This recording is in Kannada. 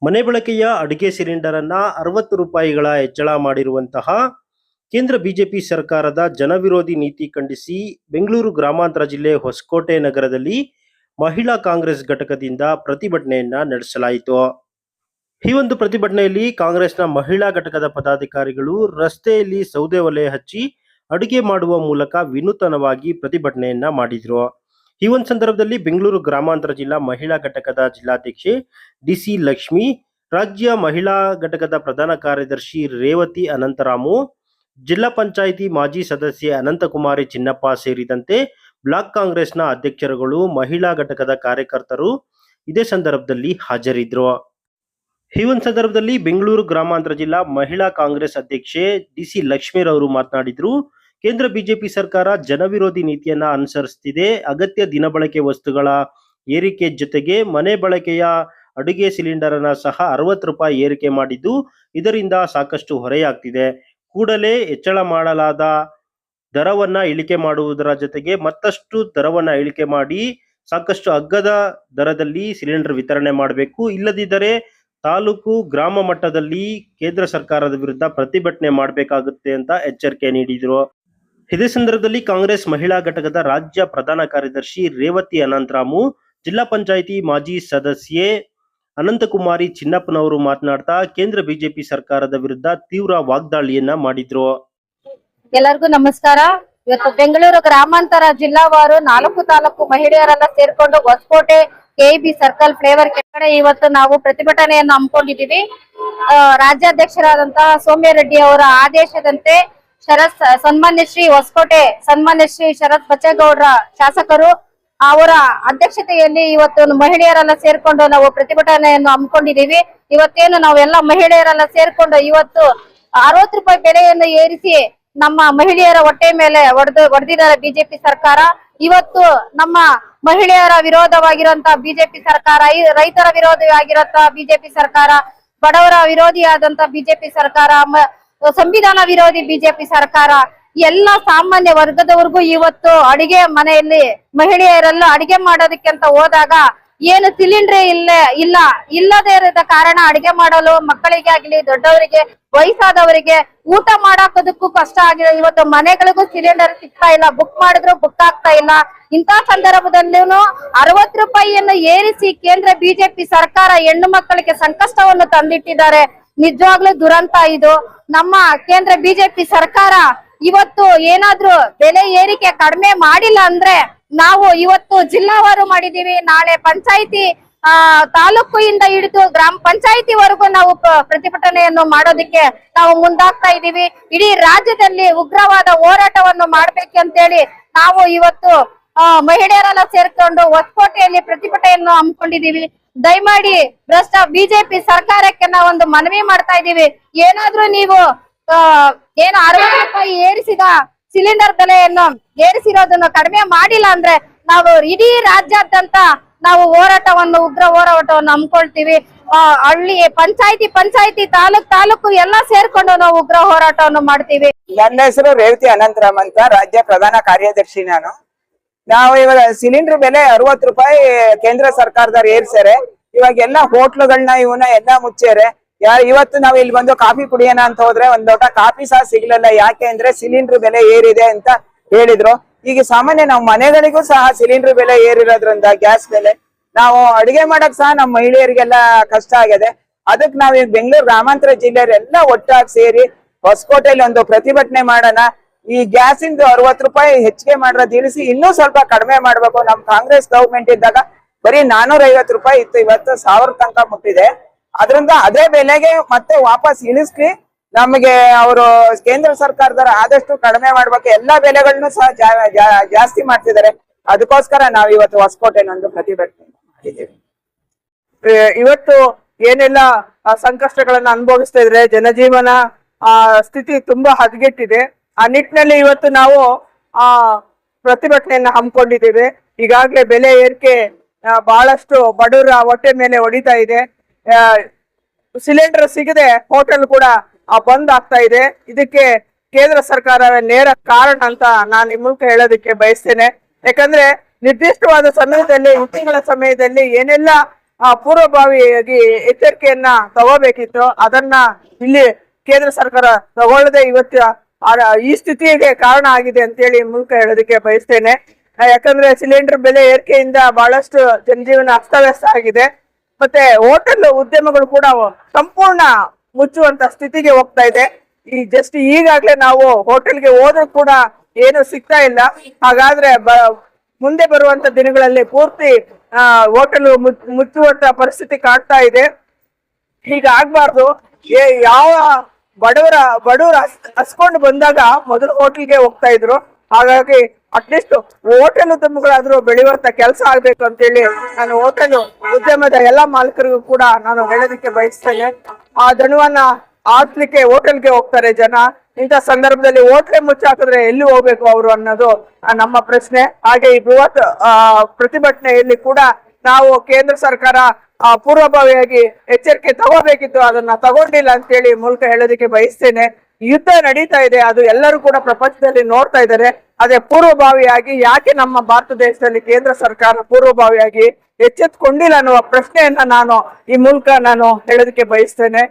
ಮನೆ ಬಳಕೆಯ ಅಡುಗೆ ಸಿಲಿಂಡರ್ ಅನ್ನ 60 ರೂಪಾಯಿಗಳ ಹೆಚ್ಚಳ ಮಾಡಿರುವಂತಹ ಕೇಂದ್ರ ಬಿಜೆಪಿ ಸರ್ಕಾರದ ಜನವಿರೋಧಿ ನೀತಿ ಖಂಡಿಸಿ ಬೆಂಗಳೂರು ಗ್ರಾಮಾಂತರ ಜಿಲ್ಲೆ ಹೊಸಕೋಟೆ ನಗರದಲ್ಲಿ ಮಹಿಳಾ ಕಾಂಗ್ರೆಸ್ ಘಟಕದಿಂದ ಪ್ರತಿಭಟನೆಯನ್ನ ನಡೆಸಲಾಯಿತು. ಈ ಒಂದು ಪ್ರತಿಭಟನೆಯಲ್ಲಿ ಕಾಂಗ್ರೆಸ್ನ ಮಹಿಳಾ ಘಟಕದ ಪದಾಧಿಕಾರಿಗಳು ರಸ್ತೆಯಲ್ಲಿ ಸೌದೆ ಒಲೆ ಹಚ್ಚಿ ಅಡುಗೆ ಮಾಡುವ ಮೂಲಕ ವಿನೂತನವಾಗಿ ಪ್ರತಿಭಟನೆಯನ್ನ ಮಾಡಿದ್ರು. ಈ ಒಂದು ಸಂದರ್ಭದಲ್ಲಿ ಬೆಂಗಳೂರು ಗ್ರಾಮಾಂತರ ಜಿಲ್ಲಾ ಮಹಿಳಾ ಘಟಕದ ಜಿಲ್ಲಾಧ್ಯಕ್ಷೆ ಡಿಸಿ ಲಕ್ಷ್ಮಿ, ರಾಜ್ಯ ಮಹಿಳಾ ಘಟಕದ ಪ್ರಧಾನ ಕಾರ್ಯದರ್ಶಿ ರೇವತಿ ಅನಂತರಾಮು, ಜಿಲ್ಲಾ ಪಂಚಾಯಿತಿ ಮಾಜಿ ಸದಸ್ಯೆ ಅನಂತಕುಮಾರಿ ಚಿನ್ನಪ್ಪ ಸೇರಿದಂತೆ ಬ್ಲಾಕ್ ಕಾಂಗ್ರೆಸ್ನ ಅಧ್ಯಕ್ಷರುಗಳು, ಮಹಿಳಾ ಘಟಕದ ಕಾರ್ಯಕರ್ತರು ಇದೇ ಸಂದರ್ಭದಲ್ಲಿ ಹಾಜರಿದ್ದರು. ಈ ಒಂದು ಸಂದರ್ಭದಲ್ಲಿ ಬೆಂಗಳೂರು ಗ್ರಾಮಾಂತರ ಜಿಲ್ಲಾ ಮಹಿಳಾ ಕಾಂಗ್ರೆಸ್ ಅಧ್ಯಕ್ಷೆ ಡಿಸಿ ಲಕ್ಷ್ಮೀರವರು ಮಾತನಾಡಿದ್ರು. ಕೇಂದ್ರ ಬಿಜೆಪಿ ಸರ್ಕಾರ ಜನವಿರೋಧಿ ನೀತಿಯನ್ನ ಅನುಸರಿಸುತ್ತಿದೆ. ಅಗತ್ಯ ದಿನಬಳಕೆ ವಸ್ತುಗಳ ಏರಿಕೆ ಜೊತೆಗೆ ಮನೆ ಬಳಕೆಯ ಅಡುಗೆ ಸಿಲಿಂಡರ್ ಅನ್ನ ಸಹ 60 ರೂಪಾಯಿ ಏರಿಕೆ ಮಾಡಿದ್ದು, ಇದರಿಂದ ಸಾಕಷ್ಟು ಹೊರೆಯಾಗ್ತಿದೆ. ಕೂಡಲೇ ಹೆಚ್ಚಳ ಮಾಡಲಾದ ದರವನ್ನ ಇಳಿಕೆ ಮಾಡುವುದರ ಜೊತೆಗೆ ಮತ್ತಷ್ಟು ದರವನ್ನ ಇಳಿಕೆ ಮಾಡಿ ಸಾಕಷ್ಟು ಅಗ್ಗದ ದರದಲ್ಲಿ ಸಿಲಿಂಡರ್ ವಿತರಣೆ ಮಾಡಬೇಕು. ಇಲ್ಲದಿದ್ದರೆ ತಾಲೂಕು ಗ್ರಾಮ ಮಟ್ಟದಲ್ಲಿ ಕೇಂದ್ರ ಸರ್ಕಾರದ ವಿರುದ್ಧ ಪ್ರತಿಭಟನೆ ಮಾಡಬೇಕಾಗುತ್ತೆ ಅಂತ ಎಚ್ಚರಿಕೆ ನೀಡಿದರು. ಇದೇ ಸಂದರ್ಭದಲ್ಲಿ ಕಾಂಗ್ರೆಸ್ ಮಹಿಳಾ ಘಟಕದ ರಾಜ್ಯ ಪ್ರಧಾನ ಕಾರ್ಯದರ್ಶಿ ರೇವತಿ ಅನಂತರಾಮು, ಜಿಲ್ಲಾ ಪಂಚಾಯಿತಿ ಮಾಜಿ ಸದಸ್ಯೆ ಅನಂತಕುಮಾರಿ ಚಿನ್ನಪ್ಪನವರು ಮಾತನಾಡ್ತಾ ಕೇಂದ್ರ ಬಿಜೆಪಿ ಸರ್ಕಾರದ ವಿರುದ್ಧ ತೀವ್ರ ವಾಗ್ದಾಳಿಯನ್ನ ಮಾಡಿದ್ರು. ಎಲ್ಲರಿಗೂ ನಮಸ್ಕಾರ. ಇವತ್ತು ಬೆಂಗಳೂರು ಗ್ರಾಮಾಂತರ ಜಿಲ್ಲಾವಾರು 4 ತಾಲೂಕು ಮಹಿಳೆಯರೆಲ್ಲ ಸೇರ್ಕೊಂಡು ಹೊಸಕೋಟೆ ಕೆಇಬಿ ಸರ್ಕಲ್ ಫ್ಲೇವರ್ ಕೆಳಗಡೆ ಇವತ್ತು ನಾವು ಪ್ರತಿಭಟನೆಯನ್ನು ಹಮ್ಮಿಕೊಂಡಿದ್ದೀವಿ. ರಾಜ್ಯಾಧ್ಯಕ್ಷರಾದಂತಹ ಸೌಮ್ಯ ರೆಡ್ಡಿ ಅವರ ಆದೇಶದಂತೆ ಸನ್ಮಾನ್ಯ ಶ್ರೀ ಹೊಸಕೋಟೆ ಸನ್ಮಾನ್ಯ ಶ್ರೀ ಶರತ್ ಬಚ್ಚೇಗೌಡರ ಶಾಸಕರು ಅವರ ಅಧ್ಯಕ್ಷತೆಯಲ್ಲಿ ಇವತ್ತು ಮಹಿಳೆಯರೆಲ್ಲ ಸೇರ್ಕೊಂಡು ನಾವು ಪ್ರತಿಭಟನೆಯನ್ನು ಹಮ್ಮಿಕೊಂಡಿದ್ದೀವಿ. ಇವತ್ತೇನು ನಾವೆಲ್ಲ ಮಹಿಳೆಯರೆಲ್ಲ ಸೇರ್ಕೊಂಡು ಇವತ್ತು 60 ರೂಪಾಯಿ ಬೆಲೆಯನ್ನು ಏರಿಸಿ ನಮ್ಮ ಮಹಿಳೆಯರ ಹೊಟ್ಟೆ ಮೇಲೆ ಹೊಡೆದಿದ್ದಾರೆ ಬಿಜೆಪಿ ಸರ್ಕಾರ. ಇವತ್ತು ನಮ್ಮ ಮಹಿಳೆಯರ ವಿರೋಧವಾಗಿರುವಂತಹ ಬಿಜೆಪಿ ಸರ್ಕಾರ, ರೈತರ ವಿರೋಧಿಯಾಗಿರುವಂತಹ ಬಿಜೆಪಿ ಸರ್ಕಾರ, ಬಡವರ ವಿರೋಧಿಯಾದಂತಹ ಬಿಜೆಪಿ ಸರ್ಕಾರ, ಸಂವಿಧಾನ ವಿರೋಧಿ ಬಿಜೆಪಿ ಸರ್ಕಾರ, ಎಲ್ಲ ಸಾಮಾನ್ಯ ವರ್ಗದವರೆಗೂ ಇವತ್ತು ಅಡಿಗೆ ಮನೆಯಲ್ಲಿ ಮಹಿಳೆಯರೆಲ್ಲ ಅಡಿಗೆ ಮಾಡೋದಕ್ಕೆ ಅಂತ ಹೋದಾಗ ಏನು ಸಿಲಿಂಡರ್ ಇಲ್ಲದೇ ಇರದ ಕಾರಣ ಅಡಿಗೆ ಮಾಡಲು ಮಕ್ಕಳಿಗೆ ಆಗ್ಲಿ, ದೊಡ್ಡವರಿಗೆ, ವಯಸ್ಸಾದವರಿಗೆ ಊಟ ಮಾಡಾಕೋದಕ್ಕೂ ಕಷ್ಟ ಆಗಿದೆ. ಇವತ್ತು ಮನೆಗಳಿಗೂ ಸಿಲಿಂಡರ್ ಸಿಗ್ತಾ ಇಲ್ಲ, ಬುಕ್ ಮಾಡಿದ್ರು ಬುಕ್ ಆಗ್ತಾ ಇಲ್ಲ. ಇಂತಹ ಸಂದರ್ಭದಲ್ಲೂ 60 ರೂಪಾಯಿಯನ್ನು ಏರಿಸಿ ಕೇಂದ್ರ ಬಿಜೆಪಿ ಸರ್ಕಾರ ಹೆಣ್ಣು ಮಕ್ಕಳಿಗೆ ಸಂಕಷ್ಟವನ್ನು ತಂದಿಟ್ಟಿದ್ದಾರೆ. ನಿಜವಾಗ್ಲೂ ದುರಂತ ಇದು. ನಮ್ಮ ಕೇಂದ್ರ ಬಿಜೆಪಿ ಸರ್ಕಾರ ಇವತ್ತು ಏನಾದ್ರೂ ಬೆಲೆ ಏರಿಕೆ ಕಡಿಮೆ ಮಾಡಿಲ್ಲ ಅಂದ್ರೆ ನಾವು ಇವತ್ತು ಜಿಲ್ಲಾವಾರು ಮಾಡಿದೀವಿ. ನಾಳೆ ಪಂಚಾಯಿತಿ ತಾಲೂಕಿಂದ ಹಿಡಿದು ಗ್ರಾಮ ಪಂಚಾಯಿತಿ ವರೆಗೂ ನಾವು ಪ್ರತಿಭಟನೆಯನ್ನು ಮಾಡೋದಕ್ಕೆ ನಾವು ಮುಂದಾಗ್ತಾ ಇದ್ದೀವಿ. ಇಡೀ ರಾಜ್ಯದಲ್ಲಿ ಉಗ್ರವಾದ ಹೋರಾಟವನ್ನು ಮಾಡ್ಬೇಕಂತೇಳಿ ನಾವು ಇವತ್ತು ಮಹಿಳೆಯರೆಲ್ಲ ಸೇರ್ಕೊಂಡು ಹೊಸಕೋಟೆಯಲ್ಲಿ ಪ್ರತಿಭಟನೆಯನ್ನು ಹಮ್ಮಿಕೊಂಡಿದೀವಿ. ದಯಮಾಡಿ ಭ್ರಷ್ಟ ಬಿಜೆಪಿ ಸರ್ಕಾರಕ್ಕೆ ನಾವು ಒಂದು ಮನವಿ ಮಾಡ್ತಾ ಇದ್ದೀವಿ. ಏನಾದ್ರೂ ನೀವು 60 ರೂಪಾಯಿ ಏರಿಸಿದ ಸಿಲಿಂಡರ್ ಬೆಲೆಯನ್ನು ಏರಿಸಿರೋದನ್ನು ಕಡಿಮೆ ಮಾಡಿಲ್ಲ ಅಂದ್ರೆ ನಾವು ಇಡೀ ರಾಜ್ಯಾದ್ಯಂತ ನಾವು ಉಗ್ರ ಹೋರಾಟವನ್ನು ಹಮ್ಮಿಕೊಳ್ತೀವಿ. ಹಳ್ಳಿ ಪಂಚಾಯಿತಿ ತಾಲೂಕು ಎಲ್ಲ ಸೇರ್ಕೊಂಡು ನಾವು ಉಗ್ರ ಹೋರಾಟವನ್ನು ಮಾಡ್ತೀವಿ. ನನ್ನ ಹೆಸರು ರೇವತಿ ಅನಂತರಾಮ್ ಅಂತ, ರಾಜ್ಯ ಪ್ರಧಾನ ಕಾರ್ಯದರ್ಶಿ ನಾವು ಇವಾಗ ಸಿಲಿಂಡರ್ ಬೆಲೆ 60 ರೂಪಾಯಿ ಕೇಂದ್ರ ಸರ್ಕಾರದವ್ರು ಏರ್ಸ್ಯಾರೆ. ಇವಾಗ ಎಲ್ಲ ಹೋಟ್ಲುಗಳನ್ನ ಇವನ್ನ ಎಲ್ಲ ಮುಚ್ಚಾರೆ. ಇವತ್ತು ನಾವು ಇಲ್ಲಿ ಬಂದು ಕಾಫಿ ಕುಡಿಯೋಣ ಅಂತ ಹೋದ್ರೆ ಒಂದ್ ಲೋಟ ಕಾಫಿ ಸಹ ಸಿಗ್ಲಿಲ್ಲ. ಯಾಕೆ ಅಂದ್ರೆ ಸಿಲಿಂಡರ್ ಬೆಲೆ ಏರಿದೆ ಅಂತ ಹೇಳಿದ್ರು. ಈಗ ಸಾಮಾನ್ಯ ನಾವು ಮನೆಗಳಿಗೂ ಸಹ ಸಿಲಿಂಡರ್ ಬೆಲೆ ಏರಿರೋದ್ರಿಂದ ಗ್ಯಾಸ್ ಬೆಲೆ ನಾವು ಅಡಿಗೆ ಮಾಡಕ್ ಸಹ ನಮ್ಮ ಮಹಿಳೆಯರಿಗೆಲ್ಲ ಕಷ್ಟ ಆಗಿದೆ. ಅದಕ್ಕೆ ನಾವ್ ಈಗ ಬೆಂಗಳೂರು ಗ್ರಾಮಾಂತರ ಜಿಲ್ಲೆಯವರೆಲ್ಲ ಒಟ್ಟಾಗಿ ಸೇರಿ ಹೊಸಕೋಟೆಯಲ್ಲಿ ಒಂದು ಪ್ರತಿಭಟನೆ ಮಾಡೋಣ. ಈ ಗ್ಯಾಸ್ ಇಂದು 60 ರೂಪಾಯಿ ಹೆಚ್ಚಿಗೆ ಮಾಡೋದ್ ಇಳಿಸಿ ಇನ್ನೂ ಸ್ವಲ್ಪ ಕಡಿಮೆ ಮಾಡ್ಬೇಕು. ನಮ್ ಕಾಂಗ್ರೆಸ್ ಗವರ್ಮೆಂಟ್ ಇದ್ದಾಗ ಬರೀ 450 ರೂಪಾಯಿ ಇತ್ತು, ಇವತ್ತು 1000 ತನಕ ಮುಟ್ಟಿದೆ. ಅದರಿಂದ ಅದೇ ಬೆಲೆಗೆ ಮತ್ತೆ ವಾಪಸ್ ಇಳಿಸ್ಲಿ. ನಮಗೆ ಅವರು ಕೇಂದ್ರ ಸರ್ಕಾರದವರು ಆದಷ್ಟು ಕಡಿಮೆ ಮಾಡ್ಬೇಕು. ಎಲ್ಲಾ ಬೆಲೆಗಳನ್ನು ಸಹ ಜಾಸ್ತಿ ಮಾಡ್ತಿದ್ದಾರೆ. ಅದಕ್ಕೋಸ್ಕರ ನಾವು ಇವತ್ತು ಹೊಸಕೋಟೆನೊಂದು ಪ್ರತಿಭಟನೆ ಮಾಡಿದ್ದೀವಿ. ಇವತ್ತು ಏನೆಲ್ಲ ಸಂಕಷ್ಟಗಳನ್ನ ಅನುಭವಿಸ್ತಾ ಇದ್ರೆ, ಜನಜೀವನ ಸ್ಥಿತಿ ತುಂಬಾ ಹದಗೆಟ್ಟಿದೆ. ಆ ನಿಟ್ಟಿನಲ್ಲಿ ಇವತ್ತು ನಾವು ಪ್ರತಿಭಟನೆಯನ್ನ ಹಮ್ಮಿಕೊಂಡಿದ್ದೇವೆ. ಈಗಾಗಲೇ ಬೆಲೆ ಏರಿಕೆ ಬಹಳಷ್ಟು ಬಡವರ ಹೊಟ್ಟೆ ಮೇಲೆ ಹೊಡಿತಾ ಇದೆ. ಸಿಲಿಂಡರ್ ಸಿಗದೆ ಹೋಟೆಲ್ ಕೂಡ ಬಂದ್ ಆಗ್ತಾ ಇದೆ. ಇದಕ್ಕೆ ಕೇಂದ್ರ ಸರ್ಕಾರವೇ ನೇರ ಕಾರಣ ಅಂತ ನಾನು ಈ ಮೂಲಕ ಹೇಳೋದಕ್ಕೆ ಬಯಸ್ತೇನೆ. ಯಾಕಂದ್ರೆ ನಿರ್ದಿಷ್ಟವಾದ ಸಮಯದಲ್ಲಿ, ಹುಟ್ಟಿಗಳ ಸಮಯದಲ್ಲಿ ಏನೆಲ್ಲ ಪೂರ್ವಭಾವಿಯಾಗಿ ಎಚ್ಚರಿಕೆಯನ್ನ ತಗೋಬೇಕಿತ್ತು. ಅದನ್ನ ಇಲ್ಲಿ ಕೇಂದ್ರ ಸರ್ಕಾರ ತಗೊಳ್ಳದೆ ಇವತ್ತು ಈ ಸ್ಥಿತಿಗೆ ಕಾರಣ ಆಗಿದೆ ಅಂತೇಳಿ ಮೂಲಕ ಹೇಳೋದಕ್ಕೆ ಬಯಸ್ತೇನೆ. ಯಾಕಂದ್ರೆ ಸಿಲಿಂಡರ್ ಬೆಲೆ ಏರಿಕೆಯಿಂದ ಬಹಳಷ್ಟು ಜನಜೀವನ ಅಸ್ತವ್ಯಸ್ತ ಆಗಿದೆ. ಮತ್ತೆ ಹೋಟೆಲ್ ಉದ್ಯಮಗಳು ಕೂಡ ಸಂಪೂರ್ಣ ಮುಚ್ಚುವಂತ ಸ್ಥಿತಿಗೆ ಹೋಗ್ತಾ ಇದೆ. ಜಸ್ಟ್ ಈಗಾಗ್ಲೇ ನಾವು ಹೋಟೆಲ್ಗೆ ಹೋದ್ರೂ ಕೂಡ ಏನು ಸಿಗ್ತಾ ಇಲ್ಲ. ಹಾಗಾದ್ರೆ ಮುಂದೆ ಬರುವಂತ ದಿನಗಳಲ್ಲಿ ಪೂರ್ತಿ ಹೋಟೆಲ್ ಮುಚ್ಚುವಂತ ಪರಿಸ್ಥಿತಿ ಕಾಡ್ತಾ ಇದೆ. ಹೀಗ ಆಗ್ಬಾರ್ದು. ಯಾವ ಬಡವರು ಹಸ್ಕೊಂಡು ಬಂದಾಗ ಮೊದಲು ಹೋಟೆಲ್ಗೆ ಹೋಗ್ತಾ ಇದ್ರು. ಹಾಗಾಗಿ ಅಟ್ಲೀಸ್ಟ್ ಹೋಟೆಲ್ ಉದ್ಯಮಗಳಾದ್ರೂ ಬೆಳೆಯುವಂತ ಕೆಲಸ ಆಗ್ಬೇಕು ಅಂತೇಳಿ ನಾನು ಹೋಟೆಲ್ ಉದ್ಯಮದ ಎಲ್ಲಾ ಮಾಲೀಕರಿಗೂ ಕೂಡ ನಾನು ಹೇಳೋದಕ್ಕೆ ಬಯಸ್ತೇನೆ. ಆ ದಣವನ್ನ ಆಡ್ಲಿಕ್ಕೆ ಹೋಟೆಲ್ಗೆ ಹೋಗ್ತಾರೆ ಜನ. ಇಂಥ ಸಂದರ್ಭದಲ್ಲಿ ಹೋಟ್ಲೆ ಮುಚ್ಚಾಕಿದ್ರೆ ಎಲ್ಲಿ ಹೋಗ್ಬೇಕು ಅವರು ಅನ್ನೋದು ನಮ್ಮ ಪ್ರಶ್ನೆ. ಹಾಗೆ ಈ ಬೃಹತ್ ಪ್ರತಿಭಟನೆಯಲ್ಲಿ ಕೂಡ ನಾವು ಕೇಂದ್ರ ಸರ್ಕಾರ ಪೂರ್ವಭಾವಿಯಾಗಿ ಎಚ್ಚರಿಕೆ ತಗೋಬೇಕಿತ್ತು, ಅದನ್ನ ತಗೊಂಡಿಲ್ಲ ಅಂತೇಳಿ ಮೂಲಕ ಹೇಳೋದಕ್ಕೆ ಬಯಸ್ತೇನೆ. ಯುದ್ಧ ನಡೀತಾ ಇದೆ, ಅದು ಎಲ್ಲರೂ ಕೂಡ ಪ್ರಪಂಚದಲ್ಲಿ ನೋಡ್ತಾ ಇದ್ದಾರೆ. ಅದೇ ಪೂರ್ವಭಾವಿಯಾಗಿ ಯಾಕೆ ನಮ್ಮ ಭಾರತ ದೇಶದಲ್ಲಿ ಕೇಂದ್ರ ಸರ್ಕಾರ ಪೂರ್ವಭಾವಿಯಾಗಿ ಎಚ್ಚೆತ್ತುಕೊಂಡಿಲ್ಲ ಅನ್ನುವ ಪ್ರಶ್ನೆಯನ್ನ ನಾನು ಈ ಮೂಲಕ ಹೇಳೋದಕ್ಕೆ ಬಯಸ್ತೇನೆ.